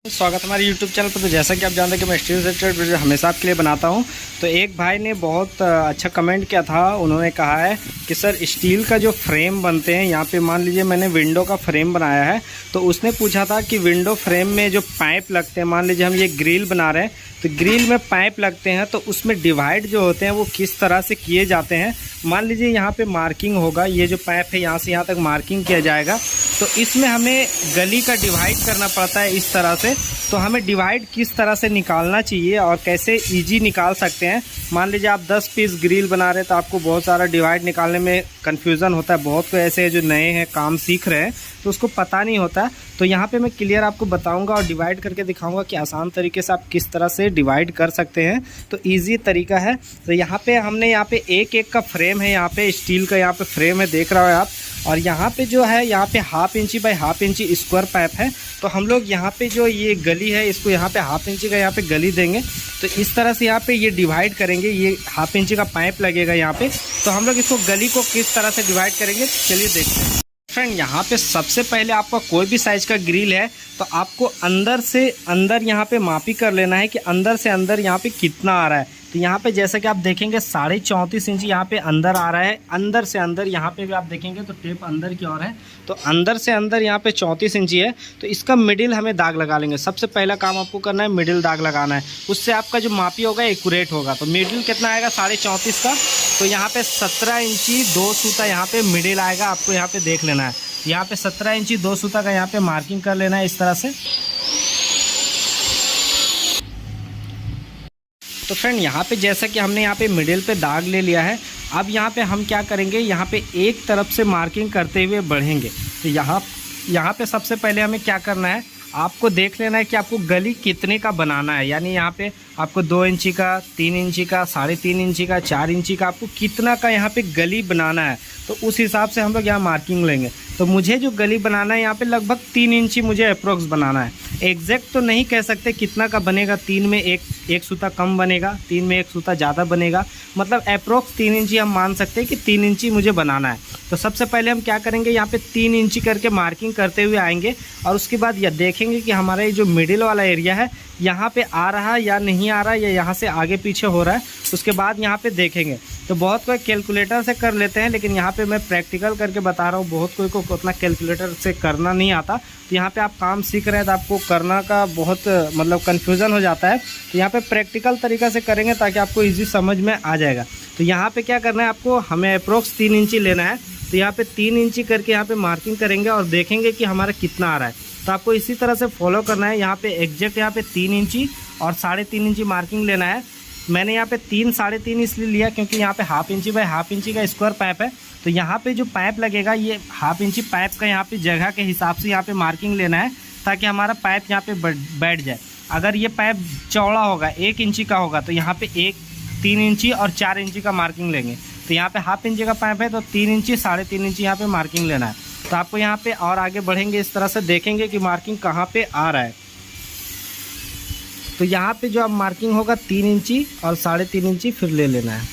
स्वागत है हमारे YouTube चैनल पर। तो जैसा कि आप जानते हैं कि मैं स्टील रिलेटेड वीडियो हमेशा आपके लिए बनाता हूं। तो एक भाई ने बहुत अच्छा कमेंट किया था। उन्होंने कहा है कि सर स्टील का जो फ्रेम बनते हैं, यहाँ पे मान लीजिए मैंने विंडो का फ्रेम बनाया है, तो उसने पूछा था कि विंडो फ्रेम में जो पाइप लगते हैं, मान लीजिए हम ये ग्रिल बना रहे हैं तो ग्रिल में पाइप लगते हैं, तो उसमें डिवाइड जो होते हैं वो किस तरह से किए जाते हैं। मान लीजिए यहाँ पे मार्किंग होगा, ये जो पाइप है यहाँ से यहाँ तक मार्किंग किया जाएगा, तो इसमें हमें गली का डिवाइड करना पड़ता है इस तरह से। तो हमें डिवाइड किस तरह से निकालना चाहिए और कैसे इजी निकाल सकते हैं। मान लीजिए आप 10 पीस ग्रिल बना रहे हैं तो आपको बहुत सारा डिवाइड निकालने में कन्फ्यूज़न होता है। बहुत को ऐसे जो नए हैं, काम सीख रहे हैं, तो उसको पता नहीं होता। तो यहाँ पे मैं क्लियर आपको बताऊंगा और डिवाइड करके दिखाऊंगा कि आसान तरीके से आप किस तरह से डिवाइड कर सकते हैं। तो इजी तरीका है। तो यहाँ पे हमने यहाँ पे एक एक का फ्रेम है, यहाँ पे स्टील का यहाँ पे फ्रेम है, देख रहे हो आप। और यहाँ पे जो है, यहाँ पे 1/2 इंची बाई 1/2 इंची स्क्वायर पाइप है। तो हम लोग यहाँ पे जो ये गली है, इसको यहाँ पे 1/2 इंची का यहाँ पे गली देंगे। तो इस तरह से यहाँ पे ये डिवाइड करेंगे। ये 1/2 इंची का पाइप लगेगा यहाँ पे। तो हम लोग इसको गली को किस तरह से डिवाइड करेंगे, चलिए देखते हैं। फ्रेंड, यहाँ पे सबसे पहले आपका कोई भी साइज़ का ग्रिल है तो आपको अंदर से अंदर यहाँ पे मापी कर लेना है कि अंदर से अंदर यहाँ पे कितना आ रहा है। तो यहाँ पे जैसा कि आप देखेंगे 34.5 इंच यहाँ पे अंदर आ रहा है। अंदर से अंदर यहाँ पे भी आप देखेंगे तो टेप अंदर की ओर है, तो अंदर से अंदर यहाँ पे 34 इंची है। तो इसका मिडिल हमें दाग लगा लेंगे। सबसे पहला काम आपको करना है, मिडिल दाग लगाना है। उससे आपका जो मापी होगा एक्यूरेट होगा। तो मिडिल कितना आएगा 34.5 का, तो यहाँ पे 17 इंची 2 सूता यहाँ पे मिडिल आएगा। आपको यहाँ पे देख लेना है, यहाँ पे 17 इंची 2 सूता का यहाँ पे मार्किंग कर लेना है इस तरह से। तो फ्रेंड, यहाँ पे जैसा कि हमने यहाँ पे मिडिल पे दाग ले लिया है, अब यहाँ पे हम क्या करेंगे, यहाँ पे एक तरफ से मार्किंग करते हुए बढ़ेंगे। तो यहाँ पे सबसे पहले हमें क्या करना है, आपको देख लेना है कि आपको गली कितने का बनाना है। यानी यहाँ पे आपको 2 इंची का, 3 इंची का, 3.5 इंची का, 4 इंची का, आपको कितना का यहाँ पे गली बनाना है। तो उस हिसाब से हम लोग यहाँ मार्किंग लेंगे। तो मुझे जो गली बनाना है यहाँ पे लगभग 3 इंची मुझे अप्रोक्स बनाना है। एग्जैक्ट तो नहीं कह सकते कितना का बनेगा। 3 में एक सूता कम बनेगा, 3 में 1 सूता ज़्यादा बनेगा, मतलब अप्रोक्स 3 इंची हम मान सकते हैं कि 3 इंची मुझे बनाना है। तो सबसे पहले हम क्या करेंगे, यहाँ पे 3 इंची करके मार्किंग करते हुए आएंगे और उसके बाद यह देखेंगे कि हमारा ये जो मिडिल वाला एरिया है यहाँ पे आ रहा है या नहीं आ रहा है, या यहाँ से आगे पीछे हो रहा है। उसके बाद यहाँ पे देखेंगे। तो बहुत कोई कैलकुलेटर से कर लेते हैं, लेकिन यहाँ पे मैं प्रैक्टिकल करके बता रहा हूँ। बहुत कोई को उतना कैलकुलेटर से करना नहीं आता। तो यहाँ पे आप काम सीख रहे हैं तो आपको करना का बहुत मतलब कन्फ्यूज़न हो जाता है। तो यहाँ पे प्रैक्टिकल तरीक़ा से करेंगे ताकि आपको ईजी समझ में आ जाएगा। तो यहाँ पे क्या करना है, आपको हमें अप्रोक्स 3 इंची लेना है। तो यहाँ पे 3 इंची करके यहाँ पे मार्किंग करेंगे और देखेंगे कि हमारा कितना आ रहा है। तो आपको इसी तरह से फॉलो करना है। यहाँ पे एग्जैक्ट यहाँ पे 3 इंची और 3.5 इंची मार्किंग लेना है। मैंने यहाँ पे 3-3.5 इसलिए लिया क्योंकि यहाँ पे 1/2 इंची बाई 1/2 इंची का स्क्वायर पाइप है। तो यहाँ पे जो पाइप लगेगा, ये 1/2 इंची पाइप का यहाँ पे जगह के हिसाब से यहाँ पे मार्किंग लेना है ताकि हमारा पाइप यहाँ पे बैठ जाए। अगर ये पाइप चौड़ा होगा, 1 इंची का होगा, तो यहाँ पे 3 इंची और 4 इंची का मार्किंग लेंगे। तो यहाँ पे 1/2 इंची का पाइप है तो 3 इंची 3.5 इंची यहाँ पे मार्किंग लेना है। तो आपको यहाँ पे और आगे बढ़ेंगे इस तरह से देखेंगे कि मार्किंग कहाँ पे आ रहा है। तो यहाँ पे जो अब मार्किंग होगा 3 इंची और 3.5 इंची फिर ले लेना है।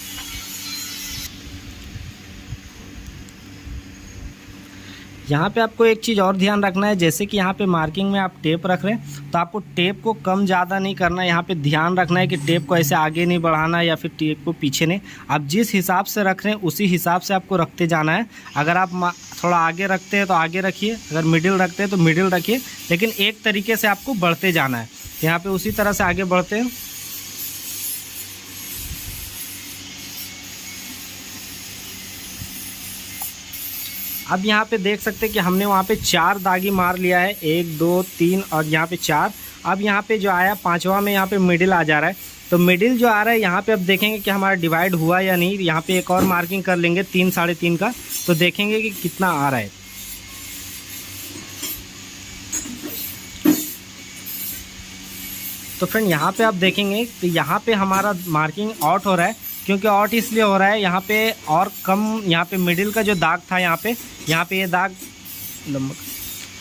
यहाँ पे आपको एक चीज़ और ध्यान रखना है, जैसे कि यहाँ पे मार्किंग में आप टेप रख रहे हैं तो आपको टेप को कम ज़्यादा नहीं करना है। यहाँ पे ध्यान रखना है कि टेप को ऐसे आगे नहीं बढ़ाना या फिर टेप को पीछे नहीं। आप जिस हिसाब से रख रहे हैं उसी हिसाब से आपको रखते जाना है। अगर आप थोड़ा आगे रखते हैं तो आगे रखिए, अगर मिडिल रखते हैं तो मिडिल रखिए, लेकिन एक तरीके से आपको बढ़ते जाना है। यहाँ पे उसी तरह से आगे बढ़ते हैं। अब यहाँ पे देख सकते हैं कि हमने वहाँ पे 4 दागी मार लिया है, 1 2 3 और यहाँ पे 4। अब यहाँ पे जो आया 5वां में यहाँ पे मिडिल आ जा रहा है। तो मिडिल जो आ रहा है यहाँ पे अब देखेंगे कि हमारा डिवाइड हुआ या नहीं। यहाँ पे एक और मार्किंग कर लेंगे 3-3.5 का, तो देखेंगे कि कितना आ रहा है। तो फ्रेंड, यहाँ पे आप देखेंगे तो यहाँ पे हमारा मार्किंग आउट हो रहा है। क्योंकि आउट इसलिए हो रहा है, यहाँ पे और कम, यहाँ पे मिडिल का जो दाग था, यहाँ पे ये दाग,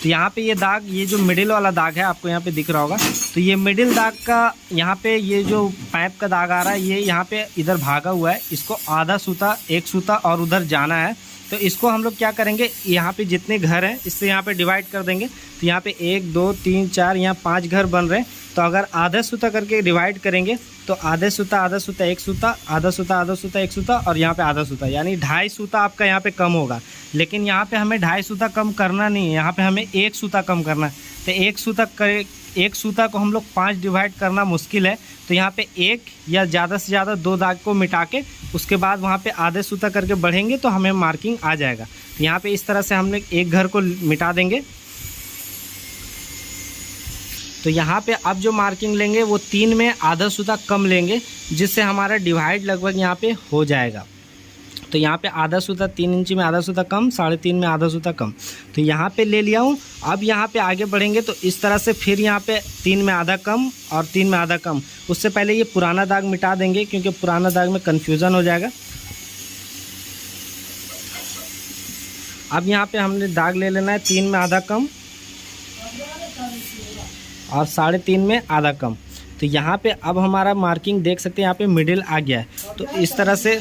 तो यहाँ पे ये दाग, ये जो मिडिल वाला दाग है आपको यहाँ पे दिख रहा होगा। तो ये मिडिल दाग का यहाँ पे ये जो पाइप का दाग आ रहा है, ये यहाँ पे इधर भागा हुआ है। इसको आधा सूता, 1 सूता और उधर जाना है। तो इसको हम लोग क्या करेंगे, यहाँ पे जितने घर हैं इससे यहाँ पे डिवाइड कर देंगे। तो यहाँ पे 1 2 3 4 यहाँ 5 घर बन रहे हैं। तो अगर आधा सूता करके डिवाइड करेंगे तो आधा सूता 1 सूता, आधा सूता 1 सूता और यहाँ पे आधा सूता, यानी 2.5 सूता आपका यहाँ पे कम होगा। लेकिन यहाँ पे हमें 2.5 सूता कम करना नहीं है, यहाँ पे हमें 1 सूता कम करना है। तो 1 सूता को हम लोग 5 डिवाइड करना मुश्किल है। तो यहाँ पे 1 या ज़्यादा से ज़्यादा 2 दाग को मिटा के उसके बाद वहाँ पे आधे सूता करके बढ़ेंगे तो हमें मार्किंग आ जाएगा। तो यहाँ पे इस तरह से हम लोग एक घर को मिटा देंगे। तो यहाँ पे अब जो मार्किंग लेंगे वो 3 में आधा सूता कम लेंगे, जिससे हमारा डिवाइड लगभग यहाँ पे हो जाएगा। तो यहाँ पे आधा सूता 3 इंची में आधा सूता कम, 3.5 में आधा सूता कम, तो यहाँ पे ले लिया हूँ। अब यहाँ पे आगे बढ़ेंगे तो इस तरह से फिर यहाँ पे 3 में आधा कम और 3 में आधा कम। उससे पहले ये पुराना दाग मिटा देंगे क्योंकि पुराना दाग में कन्फ्यूज़न हो जाएगा। अब यहाँ पे हमने दाग ले लेना है 3 में आधा कम और 3.5 में आधा कम। तो यहाँ पे अब हमारा मार्किंग देख सकते हैं यहाँ पे मिडिल आ गया है। तो इस तरह से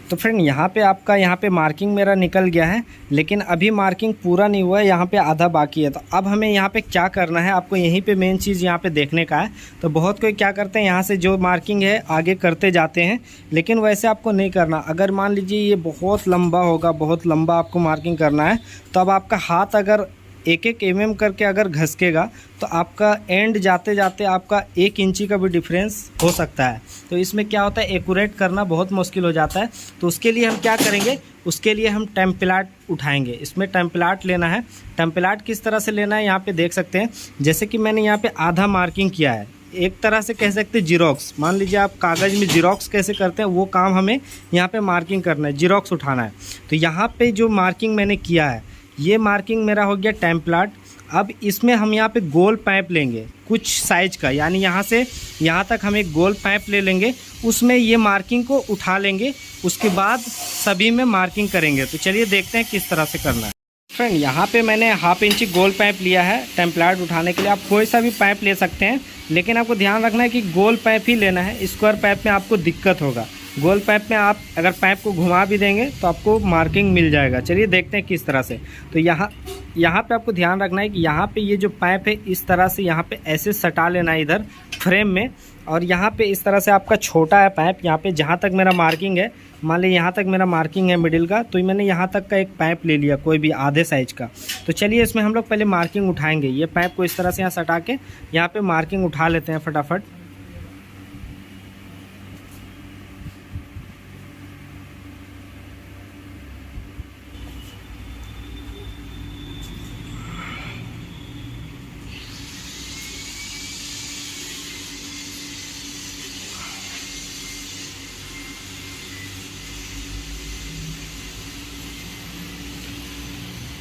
तो फ्रेंड यहाँ पे आपका यहाँ पे मार्किंग मेरा निकल गया है, लेकिन अभी मार्किंग पूरा नहीं हुआ है, यहाँ पे आधा बाकी है। तो अब हमें यहाँ पे क्या करना है, आपको यहीं पे मेन चीज़ यहाँ पे देखने का है। तो बहुत कोई क्या करते हैं, यहाँ से जो मार्किंग है आगे करते जाते हैं, लेकिन वैसे आपको नहीं करना। अगर मान लीजिए ये बहुत लंबा होगा, बहुत लंबा आपको मार्किंग करना है, तो अब आपका हाथ अगर 1-1 mm करके अगर घसकेगा तो आपका एंड जाते जाते आपका 1 इंची का भी डिफरेंस हो सकता है। तो इसमें क्या होता है, एक्यूरेट करना बहुत मुश्किल हो जाता है। तो उसके लिए हम क्या करेंगे, उसके लिए हम टेम्पलाट उठाएंगे। इसमें टेम्पलाट लेना है। टेम्पलाट किस तरह से लेना है यहाँ पे देख सकते हैं। जैसे कि मैंने यहाँ पे आधा मार्किंग किया है, एक तरह से कह सकते हैं जीरोक्स। मान लीजिए आप कागज़ में जीरोक्स कैसे करते हैं वो काम हमें यहाँ पे मार्किंग करना है, जीरोक्स उठाना है। तो यहाँ पे जो मार्किंग मैंने किया है, ये मार्किंग मेरा हो गया टेम्पलाट। अब इसमें हम यहाँ पे गोल पाइप लेंगे कुछ साइज का, यानी यहाँ से यहाँ तक हम एक गोल पाइप ले लेंगे, उसमें ये मार्किंग को उठा लेंगे। उसके बाद सभी में मार्किंग करेंगे। तो चलिए देखते हैं किस तरह से करना है। फ्रेंड यहाँ पे मैंने 1/2 इंची गोल पाइप लिया है टेम्पलाट उठाने के लिए। आप कोई सा भी पाइप ले सकते हैं, लेकिन आपको ध्यान रखना है कि गोल पाइप ही लेना है। स्क्वायर पाइप में आपको दिक्कत होगा। गोल पाइप में आप अगर पाइप को घुमा भी देंगे तो आपको मार्किंग मिल जाएगा। चलिए देखते हैं किस तरह से। तो यहाँ पे आपको ध्यान रखना है कि यहाँ पे ये जो पाइप है इस तरह से यहाँ पे ऐसे सटा लेना है इधर फ्रेम में। और यहाँ पे इस तरह से आपका छोटा है पाइप, यहाँ पे जहाँ तक मेरा मार्किंग है, मान लीजिए यहाँ तक मेरा मार्किंग है मिडिल का, तो मैंने यहाँ तक का एक पाइप ले लिया कोई भी आधे साइज का। तो चलिए इसमें हम लोग पहले मार्किंग उठाएंगे। ये पाइप को इस तरह से यहाँ सटा के यहाँ पे मार्किंग उठा लेते हैं फटाफट।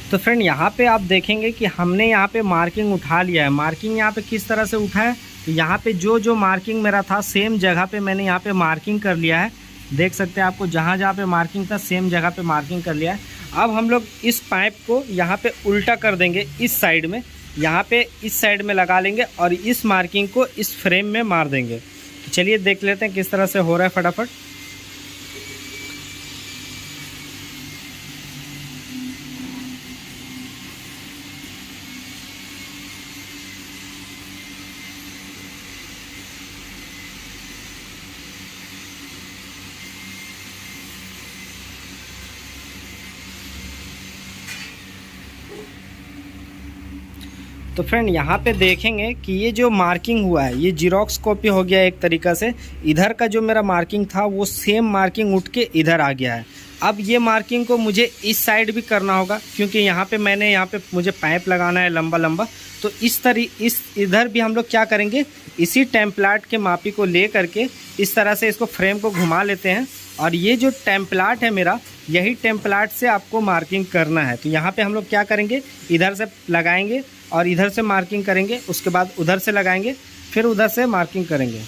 तो फ्रेंड यहाँ पे आप देखेंगे कि हमने यहाँ पे मार्किंग उठा लिया है। मार्किंग यहाँ पे किस तरह से उठा है, तो यहाँ पे जो मार्किंग मेरा था सेम जगह पे मैंने यहाँ पे मार्किंग कर लिया है। देख सकते हैं आपको जहाँ जहाँ पे मार्किंग था सेम जगह पे मार्किंग कर लिया है। अब हम लोग इस पाइप को यहाँ पे उल्टा कर देंगे, इस साइड में, यहाँ पे इस साइड में लगा लेंगे और इस मार्किंग को इस फ्रेम में मार देंगे। तो चलिए देख लेते हैं किस तरह से हो रहा है फटाफट। तो फ्रेंड यहाँ पे देखेंगे कि ये जो मार्किंग हुआ है ये जीरोक्स कॉपी हो गया एक तरीक़ा से। इधर का जो मेरा मार्किंग था वो सेम मार्किंग उठ के इधर आ गया है। अब ये मार्किंग को मुझे इस साइड भी करना होगा, क्योंकि यहाँ पे मुझे पाइप लगाना है लंबा लंबा। तो इधर भी हम लोग क्या करेंगे, इसी टेम्पलाट के मापी को ले करके इस तरह से इसको फ्रेम को घुमा लेते हैं। और ये जो टेम्पलाट है मेरा, यही टेम्पलाट से आपको मार्किंग करना है। तो यहाँ पे हम लोग क्या करेंगे, इधर से लगाएंगे और इधर से मार्किंग करेंगे, उसके बाद उधर से लगाएंगे, फिर उधर से मार्किंग करेंगे।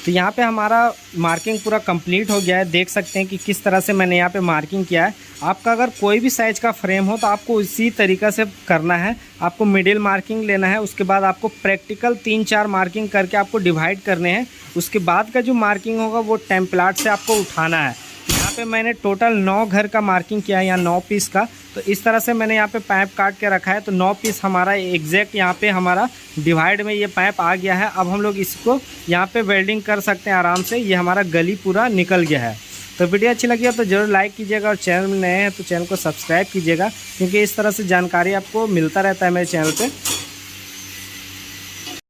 तो यहाँ पे हमारा मार्किंग पूरा कंप्लीट हो गया है। देख सकते हैं कि किस तरह से मैंने यहाँ पे मार्किंग किया है। आपका अगर कोई भी साइज़ का फ्रेम हो तो आपको इसी तरीक़ा से करना है। आपको मिडिल मार्किंग लेना है, उसके बाद आपको प्रैक्टिकल 3-4 मार्किंग करके आपको डिवाइड करने हैं। उसके बाद का जो मार्किंग होगा वो टेम्पलाट से आपको उठाना है। यहाँ पे मैंने टोटल 9 घर का मार्किंग किया है, या 9 पीस का। तो इस तरह से मैंने यहाँ पे पाइप काट के रखा है। तो 9 पीस हमारा एग्जैक्ट यहाँ पे हमारा डिवाइड में ये पाइप आ गया है। अब हम लोग इसको यहाँ पे वेल्डिंग कर सकते हैं आराम से। ये हमारा गली पूरा निकल गया है। तो वीडियो अच्छी लगी हो तो ज़रूर लाइक कीजिएगा, और चैनल में नए हैं तो चैनल को सब्सक्राइब कीजिएगा, क्योंकि इस तरह से जानकारी आपको मिलता रहता है मेरे चैनल पर।